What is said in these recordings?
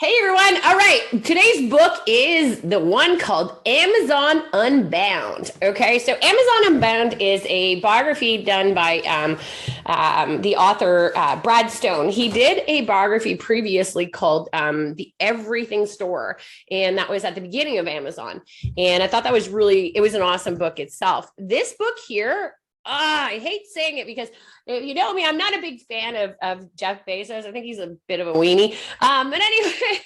Hey everyone. All right. Today's book is the one called Amazon Unbound. Okay. So, Amazon Unbound is a biography done by the author Brad Stone. He did a biography previously called The Everything Store, and that was at the beginning of Amazon. And I thought that was it was an awesome book itself. This book here, I hate saying it because if you know me, I'm not a big fan of Jeff Bezos. I think he's a bit of a weenie. But anyway,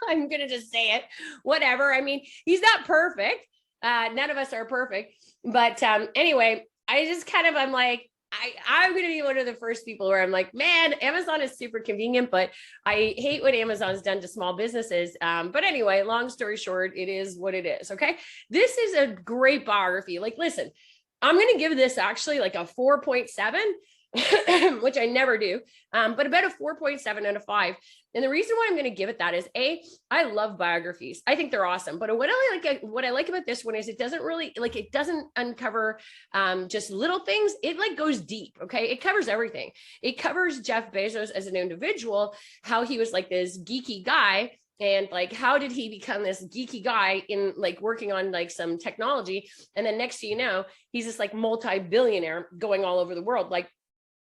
I'm going to just say it. Whatever. I mean, he's not perfect. None of us are perfect. But anyway, I'm like, I'm going to be one of the first people where I'm like, man, Amazon is super convenient, but I hate what Amazon's done to small businesses. But anyway, long story short, it is what it is. Okay. This is a great biography. Like, listen, I'm going to give this actually like a 4.7, which I never do, but about a 4.7 out of 5. And the reason why I'm going to give it that is I love biographies. I think they're awesome. But what I like about this one is it doesn't uncover just little things. It like goes deep. Okay. It covers everything. It covers Jeff Bezos as an individual, how he was like this geeky guy. And like, how did he become this geeky guy in like working on like some technology? And then next thing you know, he's this like multi-billionaire going all over the world. Like,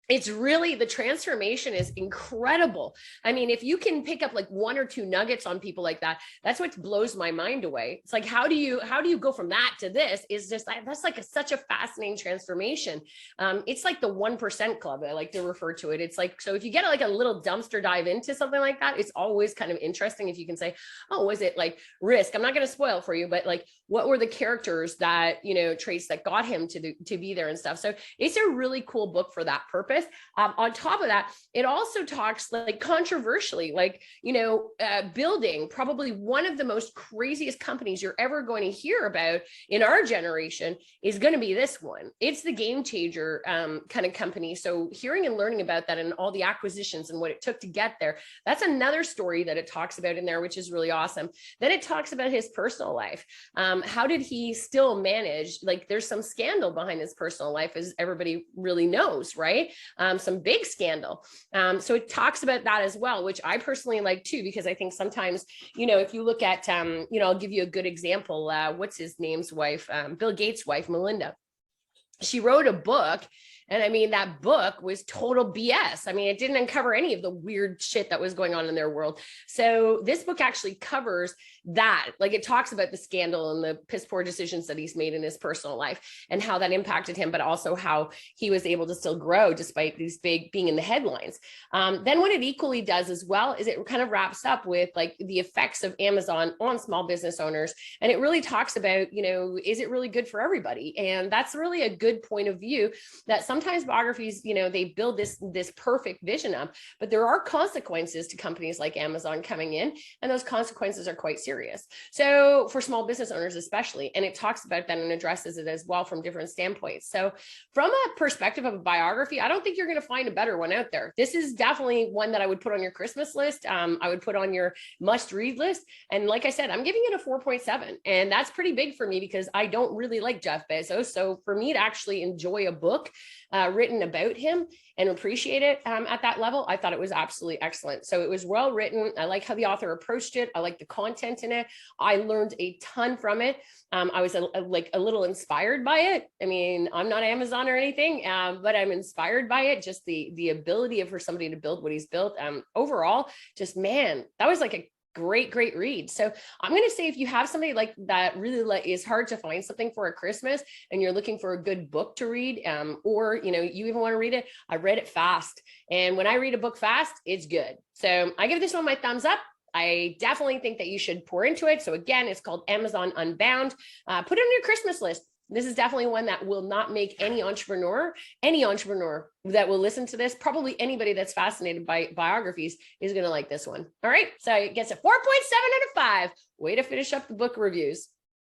it's really, the transformation is incredible. I mean, if you can pick up like one or two nuggets on people like that, that's what blows my mind away. It's like, how do you go from that to this? Is just that's like such a fascinating transformation. It's like the 1% club. I like to refer to it. It's like, so if you get like a little dumpster dive into something like that, it's always kind of interesting if you can say, oh, was it like risk? I'm not going to spoil it for you, but like, what were the characters that, traits that got him to be there and stuff. So it's a really cool book for that purpose. On top of that, it also talks like controversially, like, building probably one of the most craziest companies you're ever going to hear about in our generation is going to be this one. It's the game changer kind of company. So hearing and learning about that and all the acquisitions and what it took to get there, that's another story that it talks about in there, which is really awesome. Then it talks about his personal life. How did he still manage? Like, there's some scandal behind his personal life, as everybody really knows, right? Some big scandal. So it talks about that as well, which I personally like too, because I think sometimes, if you look at, I'll give you a good example. What's his name's wife? Bill Gates' wife, Melinda. She wrote a book. And I mean, that book was total BS. I mean, it didn't uncover any of the weird shit that was going on in their world. So this book actually covers that. Like, it talks about the scandal and the piss poor decisions that he's made in his personal life and how that impacted him, but also how he was able to still grow despite these being in the headlines. Then what it equally does as well is it kind of wraps up with like the effects of Amazon on small business owners. And it really talks about, is it really good for everybody? And that's really a good point of view that sometimes biographies, they build this perfect vision up, but there are consequences to companies like Amazon coming in, and those consequences are quite serious. So for small business owners, especially, and it talks about that and addresses it as well from different standpoints. So from a perspective of a biography, I don't think you're going to find a better one out there. This is definitely one that I would put on your Christmas list. I would put on your must read list. And like I said, I'm giving it a 4.7, and that's pretty big for me because I don't really like Jeff Bezos. So for me to actually enjoy a book written about him and appreciate it at that level, I thought it was absolutely excellent. So it was well written. I like how the author approached it. I like the content in it. I learned a ton from it. I was a little inspired by it. I mean, I'm not Amazon or anything, but I'm inspired by it. Just the ability for somebody to build what he's built. Overall, just, man, that was like a great read. So I'm going to say, if you have somebody like that really is hard to find something for a Christmas and you're looking for a good book to read, or you even want to read it, I read it fast. And when I read a book fast, it's good. So I give this one my thumbs up. I definitely think that you should pour into it. So again, it's called Amazon Unbound. Put it on your Christmas list. This is definitely one that will not make any entrepreneur that will listen to this, probably anybody that's fascinated by biographies, is going to like this one. All right. So it gets a 4.7 out of 5. Way to finish up the book reviews.